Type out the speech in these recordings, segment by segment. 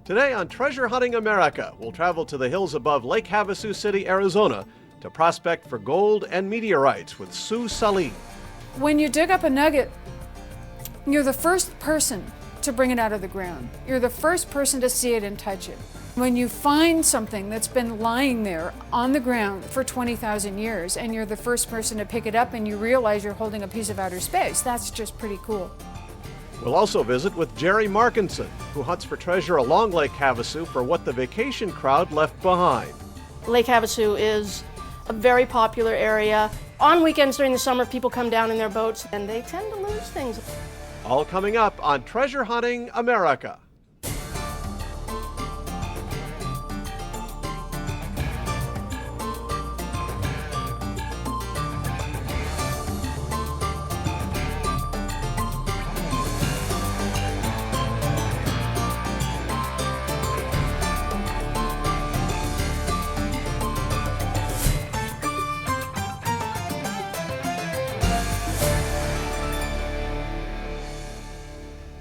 Today on Treasure Hunting America, we'll travel to the hills above Lake Havasu City, Arizona, to prospect for gold and meteorites with Sue Salim. When you dig up a nugget, you're the first person to bring it out of the ground. You're the first person to see it and touch it. When you find something that's been lying there on the ground for 20,000 years and you're the first person to pick it up and you realize you're holding a piece of outer space, that's just pretty cool. We'll also visit with Jerry Markinson, who hunts for treasure along Lake Havasu for what the vacation crowd left behind. Lake Havasu is a very popular area. On weekends during the summer, people come down in their boats and they tend to lose things. All coming up on Treasure Hunting America.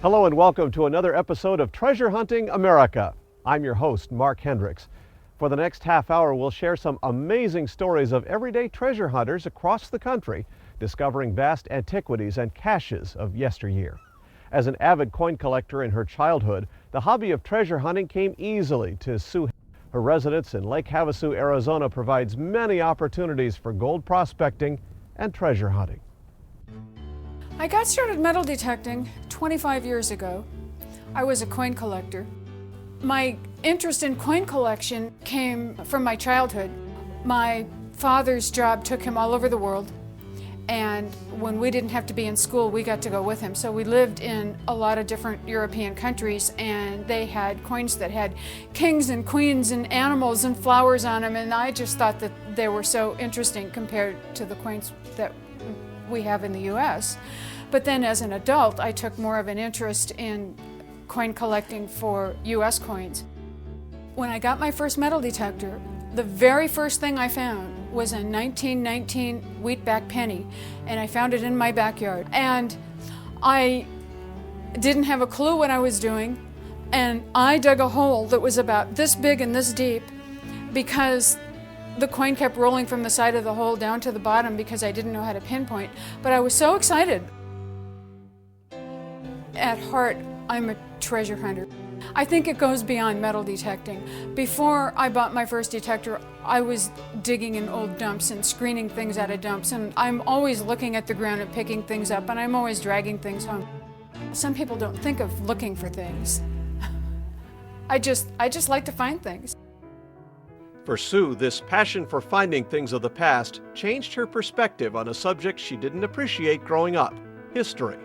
Hello and welcome to another episode of Treasure Hunting America. I'm your host, Mark Hendricks. For the next half hour, we'll share some amazing stories of everyday treasure hunters across the country, discovering vast antiquities and caches of yesteryear. As an avid coin collector in her childhood, the hobby of treasure hunting came easily to Sue. Her residence in Lake Havasu, Arizona provides many opportunities for gold prospecting and treasure hunting. I got started metal detecting 25 years ago. I was a coin collector. My interest in coin collection came from my childhood. My father's job took him all over the world, and when we didn't have to be in school, we got to go with him. So we lived in a lot of different European countries, and they had coins that had kings and queens and animals and flowers on them, and I just thought that they were so interesting compared to the coins that we have in the US. But then as an adult, I took more of an interest in coin collecting for US coins. When I got my first metal detector, the very first thing I found was a 1919 wheatback penny, and I found it in my backyard. And I didn't have a clue what I was doing, and I dug a hole that was about this big and this deep because the coin kept rolling from the side of the hole down to the bottom because I didn't know how to pinpoint, but I was so excited. At heart, I'm a treasure hunter. I think it goes beyond metal detecting. Before I bought my first detector, I was digging in old dumps and screening things out of dumps, and I'm always looking at the ground and picking things up, and I'm always dragging things home. Some people don't think of looking for things. I just like to find things. For Sue, this passion for finding things of the past changed her perspective on a subject she didn't appreciate growing up: history.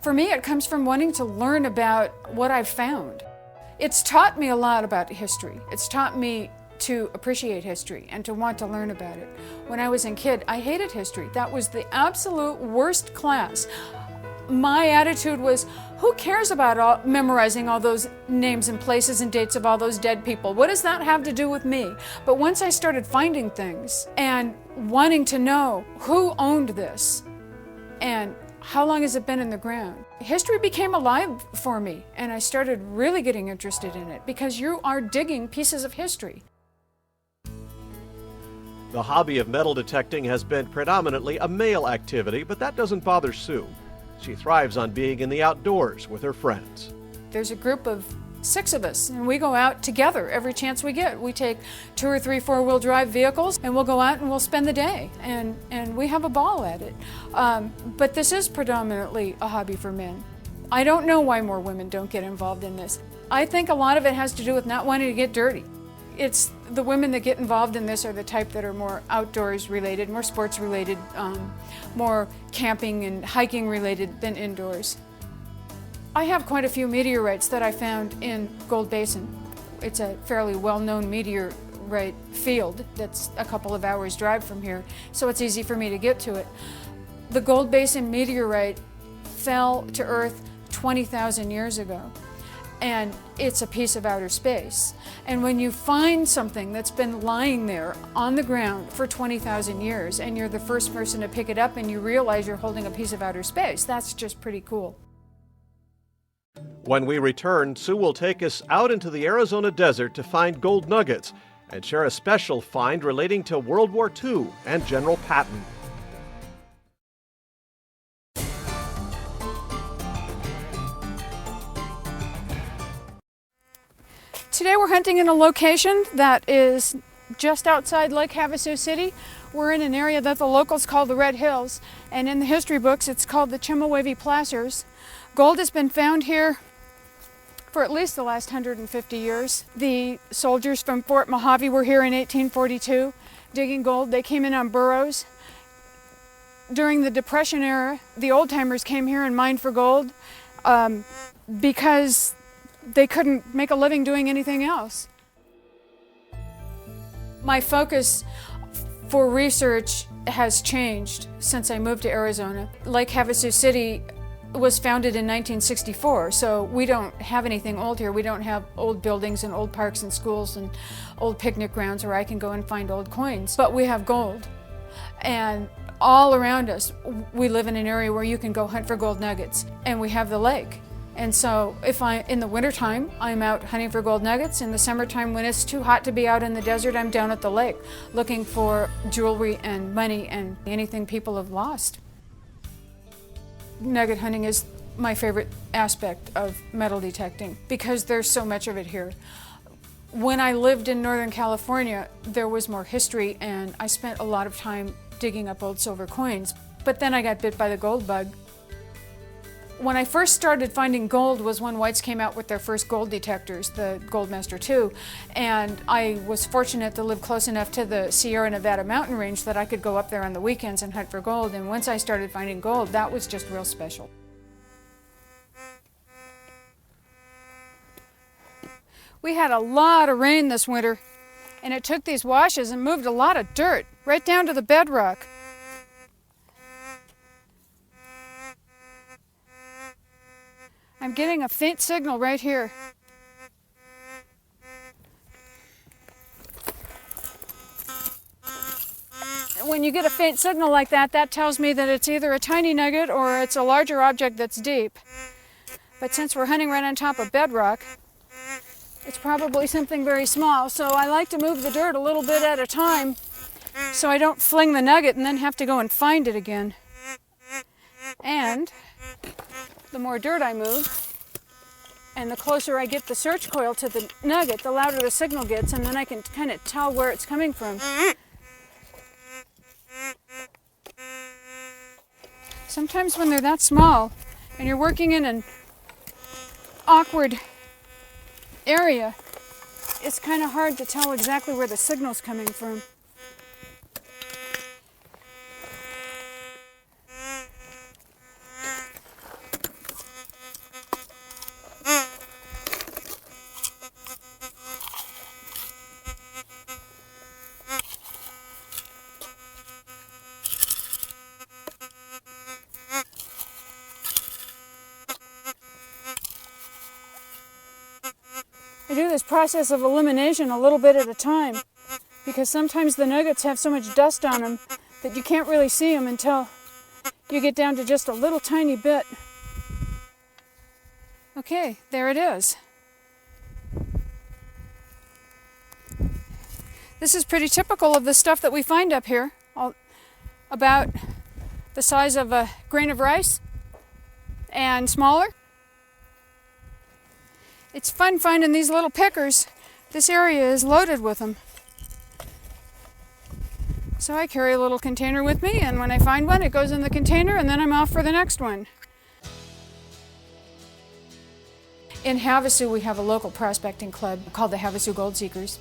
For me, it comes from wanting to learn about what I've found. It's taught me a lot about history. It's taught me to appreciate history and to want to learn about it. When I was a kid, I hated history. That was the absolute worst class. My attitude was, who cares about memorizing all those names and places and dates of all those dead people? What does that have to do with me? But once I started finding things and wanting to know who owned this and how long has it been in the ground, history became alive for me, and I started really getting interested in it because you are digging pieces of history. The hobby of metal detecting has been predominantly a male activity, but that doesn't bother Sue. She thrives on being in the outdoors with her friends. There's a group of 6 of us, and we go out together every chance we get. We take 2 or 3 four-wheel drive vehicles, and we'll go out and we'll spend the day, and we have a ball at it. But this is predominantly a hobby for men. I don't know why more women don't get involved in this. I think a lot of it has to do with not wanting to get dirty. It's the women that get involved in this are the type that are more outdoors related, more sports related, more camping and hiking related than indoors. I have quite a few meteorites that I found in Gold Basin. It's a fairly well-known meteorite field that's a couple of hours drive from here, so it's easy for me to get to it. The Gold Basin meteorite fell to Earth 20,000 years ago, and it's a piece of outer space. And when you find something that's been lying there on the ground for 20,000 years and you're the first person to pick it up and you realize you're holding a piece of outer space, that's just pretty cool. When we return, Sue will take us out into the Arizona desert to find gold nuggets and share a special find relating to World War II and General Patton. Today we're hunting in a location that is just outside Lake Havasu City. We're in an area that the locals call the Red Hills, and in the history books it's called the Chemehuevi Placers. Gold has been found here for at least the last 150 years. The soldiers from Fort Mojave were here in 1842 digging gold. They came in on burros. During the Depression era, the old-timers came here and mined for gold because they couldn't make a living doing anything else. My focus for research has changed since I moved to Arizona. Lake Havasu City was founded in 1964, so we don't have anything old here. We don't have old buildings and old parks and schools and old picnic grounds where I can go and find old coins. But we have gold. And all around us, we live in an area where you can go hunt for gold nuggets. And we have the lake. And so in the wintertime, I'm out hunting for gold nuggets. In the summertime, when it's too hot to be out in the desert, I'm down at the lake looking for jewelry and money and anything people have lost. Nugget hunting is my favorite aspect of metal detecting because there's so much of it here. When I lived in Northern California, there was more history and I spent a lot of time digging up old silver coins. But then I got bit by the gold bug. When I first started finding gold was when whites came out with their first gold detectors, the Goldmaster II, and I was fortunate to live close enough to the Sierra Nevada mountain range that I could go up there on the weekends and hunt for gold, and once I started finding gold, that was just real special. We had a lot of rain this winter, and it took these washes and moved a lot of dirt right down to the bedrock. I'm getting a faint signal right here. When you get a faint signal like that, that tells me that it's either a tiny nugget or it's a larger object that's deep. But since we're hunting right on top of bedrock, it's probably something very small. So I like to move the dirt a little bit at a time so I don't fling the nugget and then have to go and find it again. And the more dirt I move, and the closer I get the search coil to the nugget, the louder the signal gets, and then I can kind of tell where it's coming from. Sometimes when they're that small, and you're working in an awkward area, it's kind of hard to tell exactly where the signal's coming from. I do this process of elimination a little bit at a time because sometimes the nuggets have so much dust on them that you can't really see them until you get down to just a little tiny bit. Okay, there it is. This is pretty typical of the stuff that we find up here, about the size of a grain of rice and smaller. It's fun finding these little pickers. This area is loaded with them. So I carry a little container with me, and when I find one, it goes in the container, and then I'm off for the next one. In Havasu, we have a local prospecting club called the Havasu Gold Seekers.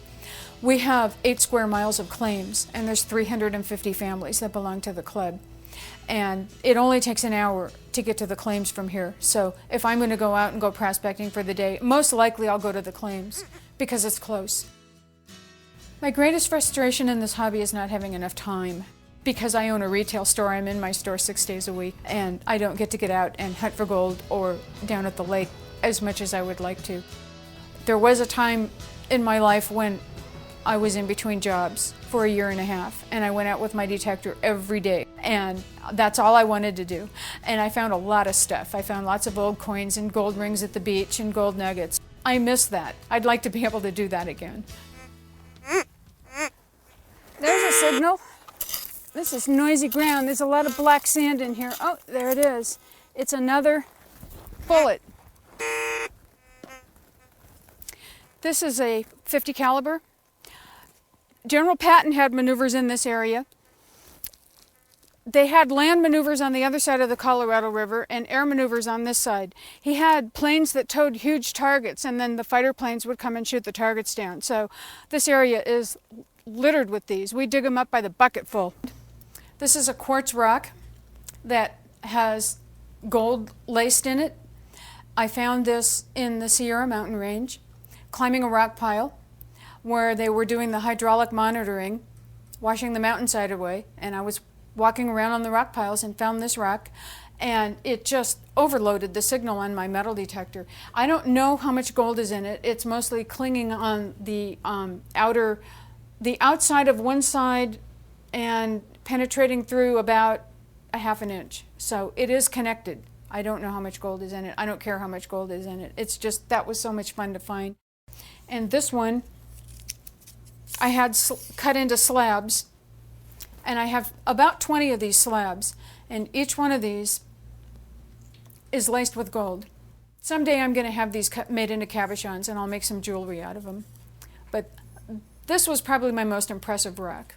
We have 8 square miles of claims, and there's 350 families that belong to the club. And it only takes an hour to get to the claims from here. So if I'm going to go out and go prospecting for the day, most likely I'll go to the claims because it's close. My greatest frustration in this hobby is not having enough time. Because I own a retail store, I'm in my store 6 days a week, and I don't get to get out and hunt for gold or down at the lake as much as I would like to. There was a time in my life when I was in between jobs for 1.5 years, and I went out with my detector every day, and that's all I wanted to do. And I found a lot of stuff. I found lots of old coins and gold rings at the beach and gold nuggets. I miss that. I'd like to be able to do that again. There's a signal. This is noisy ground. There's a lot of black sand in here. Oh, there it is. It's another bullet. This is a .50 caliber. General Patton had maneuvers in this area. They had land maneuvers on the other side of the Colorado River and air maneuvers on this side. He had planes that towed huge targets, and then the fighter planes would come and shoot the targets down. So this area is littered with these. We dig them up by the bucketful. This is a quartz rock that has gold laced in it. I found this in the Sierra Mountain Range, climbing a rock pile where they were doing the hydraulic monitoring, washing the mountainside away, and I was walking around on the rock piles and found this rock, and it just overloaded the signal on my metal detector. I don't know how much gold is in it. It's mostly clinging on the outside of one side and penetrating through about 1/2 inch. So it is connected. I don't know how much gold is in it. I don't care how much gold is in it. It's just, that was so much fun to find. And this one, I had cut into slabs, and I have about 20 of these slabs, and each one of these is laced with gold. Someday I'm going to have these made into cabochons, and I'll make some jewelry out of them. But this was probably my most impressive rock.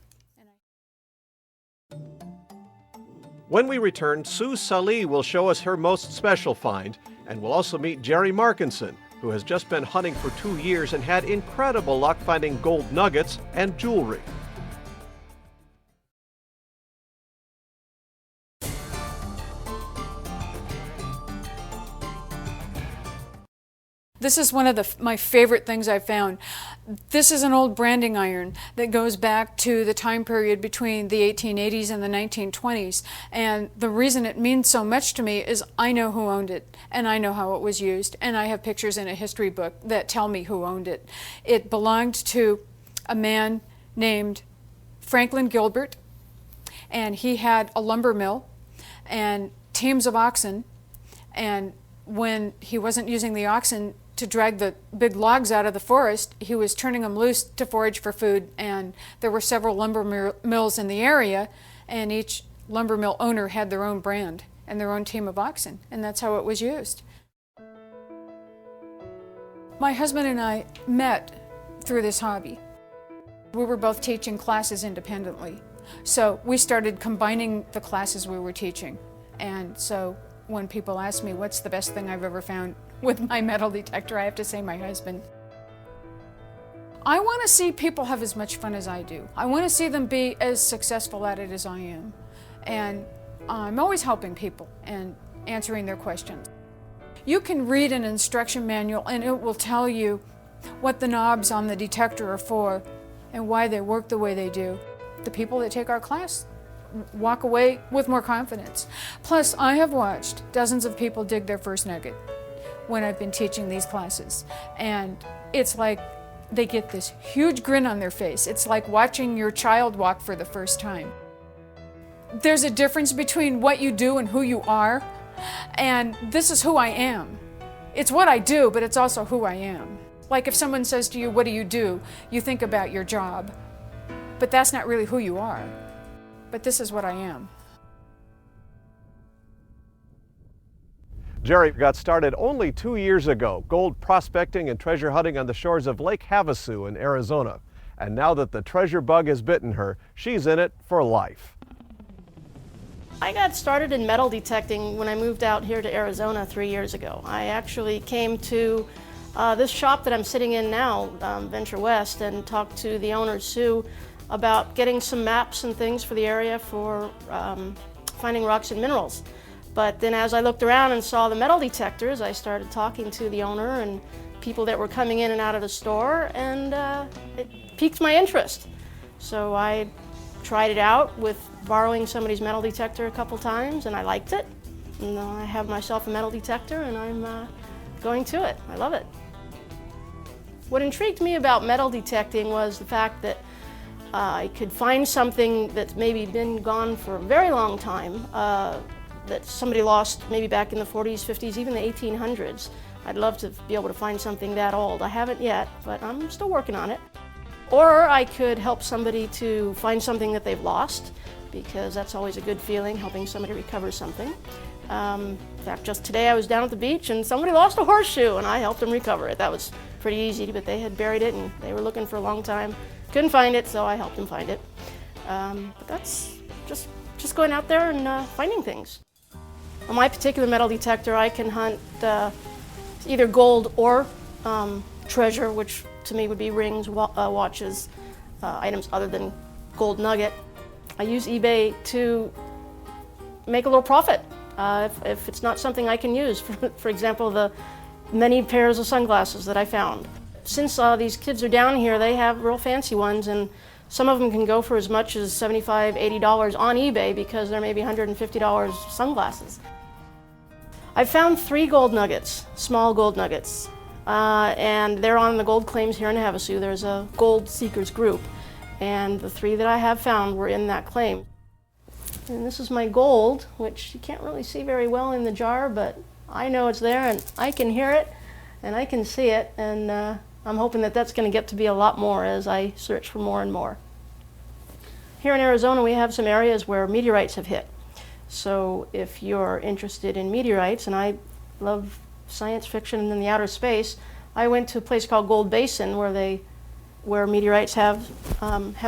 When we return, Sue Salih will show us her most special find, and we'll also meet Jerry Markinson, who has just been hunting for 2 years and had incredible luck finding gold nuggets and jewelry. This is one of my favorite things I've found. This is an old branding iron that goes back to the time period between the 1880s and the 1920s. And the reason it means so much to me is I know who owned it, and I know how it was used, and I have pictures in a history book that tell me who owned it. It belonged to a man named Franklin Gilbert, and he had a lumber mill and teams of oxen, and when he wasn't using the oxen to drag the big logs out of the forest, he was turning them loose to forage for food, and there were several lumber mills in the area, and each lumber mill owner had their own brand and their own team of oxen, and that's how it was used. My husband and I met through this hobby. We were both teaching classes independently, so we started combining the classes we were teaching. And so when people ask me what's the best thing I've ever found with my metal detector, I have to say my husband. I want to see people have as much fun as I do. I want to see them be as successful at it as I am. And I'm always helping people and answering their questions. You can read an instruction manual and it will tell you what the knobs on the detector are for and why they work the way they do. The people that take our class walk away with more confidence. Plus, I have watched dozens of people dig their first nugget when I've been teaching these classes. And it's like they get this huge grin on their face. It's like watching your child walk for the first time. There's a difference between what you do and who you are, and this is who I am. It's what I do, but it's also who I am. Like if someone says to you, what do? You think about your job, but that's not really who you are. But this is what I am. Jerry got started only 2 years ago, gold prospecting and treasure hunting on the shores of Lake Havasu in Arizona. And now that the treasure bug has bitten her, she's in it for life. I got started in metal detecting when I moved out here to Arizona 3 years ago. I actually came to this shop that I'm sitting in now, Venture West, and talked to the owner, Sue, about getting some maps and things for the area for finding rocks and minerals. But then as I looked around and saw the metal detectors, I started talking to the owner and people that were coming in and out of the store, and it piqued my interest. So I tried it out with borrowing somebody's metal detector a couple times, and I liked it. And I have myself a metal detector, and I'm going to it. I love it. What intrigued me about metal detecting was the fact that I could find something that's maybe been gone for a very long time, that somebody lost maybe back in the 40s, 50s, even the 1800s. I'd love to be able to find something that old. I haven't yet, but I'm still working on it. Or I could help somebody to find something that they've lost, because that's always a good feeling, helping somebody recover something. In fact, just today I was down at the beach and somebody lost a horseshoe and I helped them recover it. That was pretty easy, but they had buried it and they were looking for a long time. Couldn't find it, so I helped them find it. But that's just going out there and finding things. On my particular metal detector, I can hunt either gold or treasure, which to me would be rings, watches, items other than gold nugget. I use eBay to make a little profit if it's not something I can use. For example, the many pairs of sunglasses that I found. Since these kids are down here, they have real fancy ones, and some of them can go for as much as $75, $80 on eBay because they're maybe $150 sunglasses. I found 3 gold nuggets, small gold nuggets, and they're on the gold claims here in Havasu. There's a gold seekers group, and the 3 that I have found were in that claim. And this is my gold, which you can't really see very well in the jar, but I know it's there and I can hear it and I can see it, and I'm hoping that that's going to get to be a lot more as I search for more and more. Here in Arizona we have some areas where meteorites have hit. So if you're interested in meteorites, and I love science fiction and in the outer space, I went to a place called Gold Basin where meteorites have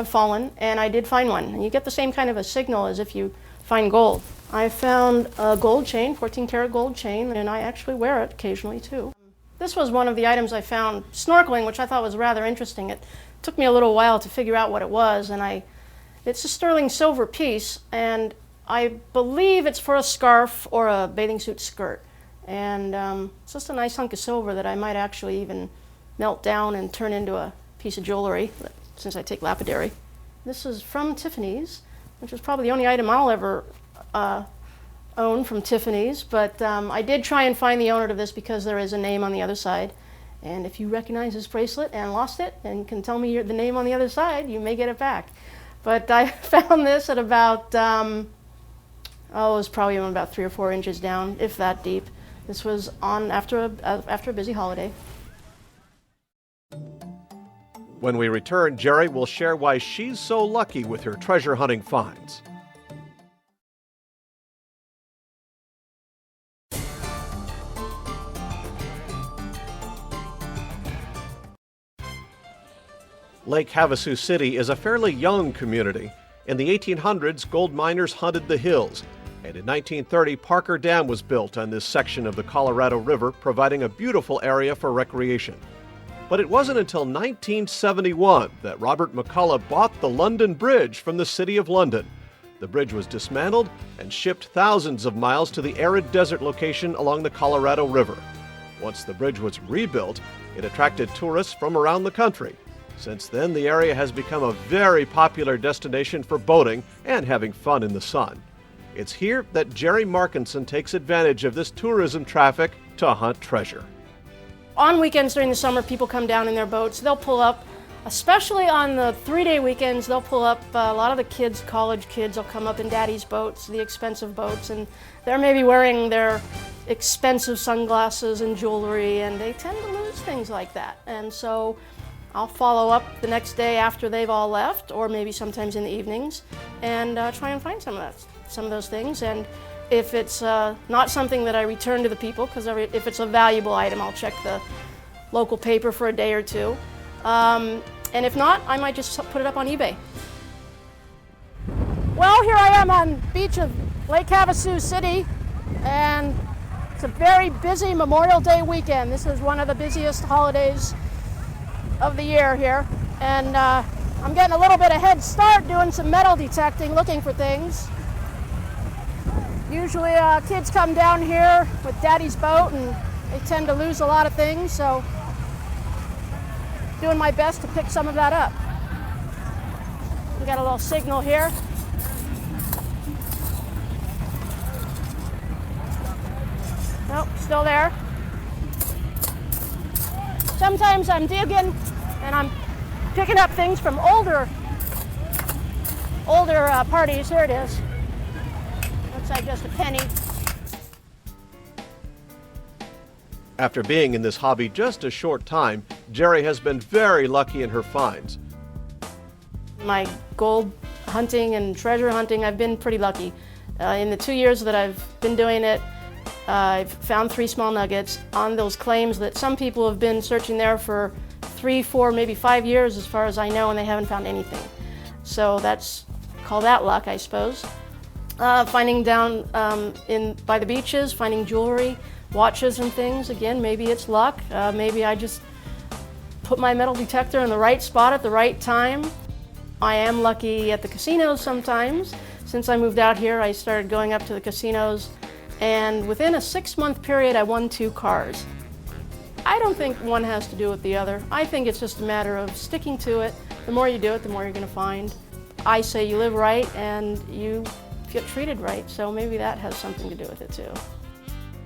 fallen, and I did find one. And you get the same kind of a signal as if you find gold. I found a gold chain, 14-karat gold chain, and I actually wear it occasionally too. This was one of the items I found snorkeling, which I thought was rather interesting. It took me a little while to figure out what it was, and it's a sterling silver piece, and I believe it's for a scarf or a bathing suit skirt. And it's just a nice hunk of silver that I might actually even melt down and turn into a piece of jewelry, since I take lapidary. This is from Tiffany's, which is probably the only item I'll ever own from Tiffany's, but I did try and find the owner of this because there is a name on the other side. And if you recognize this bracelet and lost it and can tell me the name on the other side, you may get it back. But I found this at about, it was probably about 3 or 4 inches down, if that deep. This was on after a busy holiday. When we return, Jerry will share why she's so lucky with her treasure hunting finds. Lake Havasu City is a fairly young community. In the 1800s, gold miners hunted the hills, and in 1930, Parker Dam was built on this section of the Colorado River, providing a beautiful area for recreation. But it wasn't until 1971 that Robert McCullough bought the London Bridge from the City of London. The bridge was dismantled and shipped thousands of miles to the arid desert location along the Colorado River. Once the bridge was rebuilt, it attracted tourists from around the country. Since then, the area has become a very popular destination for boating and having fun in the sun. It's here that Jerry Markinson takes advantage of this tourism traffic to hunt treasure. On weekends during the summer, people come down in their boats. They'll pull up, especially on the 3-day weekends, they'll pull up, a lot of the kids, college kids, will come up in daddy's boats, the expensive boats, and they're maybe wearing their expensive sunglasses and jewelry, and they tend to lose things like that. And so I'll follow up the next day after they've all left, or maybe sometimes in the evenings, and try and find some of those things. And if it's not something that I return to the people, because if it's a valuable item, I'll check the local paper for a day or two. And if not, I might just put it up on eBay. Well, here I am on the beach of Lake Havasu City, and it's a very busy Memorial Day weekend. This is one of the busiest holidays of the year here, and I'm getting a little bit of head start doing some metal detecting, looking for things. Usually kids come down here with daddy's boat and they tend to lose a lot of things, so doing my best to pick some of that up. We got a little signal here. Nope, still there. Sometimes I'm digging and I'm picking up things from older parties. Here it is. Looks like just a penny. After being in this hobby just a short time, Jerry has been very lucky in her finds. My gold hunting and treasure hunting, I've been pretty lucky. In the 2 years that I've been doing it, I've found 3 small nuggets on those claims that some people have been searching there for 3, 4, maybe 5 years as far as I know, and they haven't found anything. So call that luck, I suppose. Finding down by the beaches, finding jewelry, watches and things, again, maybe it's luck. Maybe I just put my metal detector in the right spot at the right time. I am lucky at the casinos sometimes. Since I moved out here, I started going up to the casinos, and within a 6-month period, I won 2 cars. I don't think one has to do with the other. I think it's just a matter of sticking to it. The more you do it, the more you're going to find. I say you live right and you get treated right, so maybe that has something to do with it too.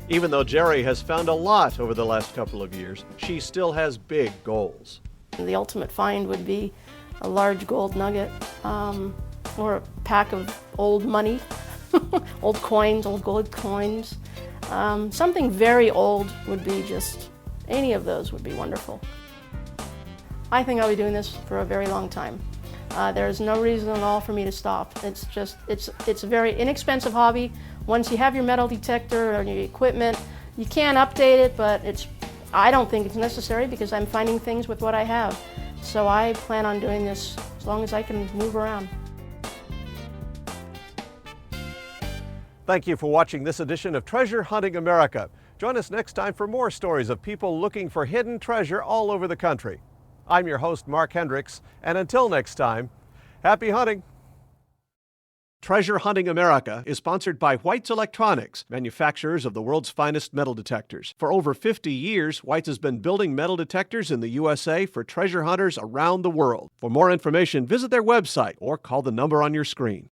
Even though Jerry has found a lot over the last couple of years, she still has big goals. The ultimate find would be a large gold nugget or a pack of old money, old coins, old gold coins. Something very old would be just, any of those would be wonderful. I think I'll be doing this for a very long time. There's no reason at all for me to stop. It's a very inexpensive hobby. Once you have your metal detector or your equipment, you can update it, but I don't think it's necessary because I'm finding things with what I have. So I plan on doing this as long as I can move around. Thank you for watching this edition of Treasure Hunting America. Join us next time for more stories of people looking for hidden treasure all over the country. I'm your host, Mark Hendricks, and until next time, happy hunting! Treasure Hunting America is sponsored by White's Electronics, manufacturers of the world's finest metal detectors. For over 50 years, White's has been building metal detectors in the USA for treasure hunters around the world. For more information, visit their website or call the number on your screen.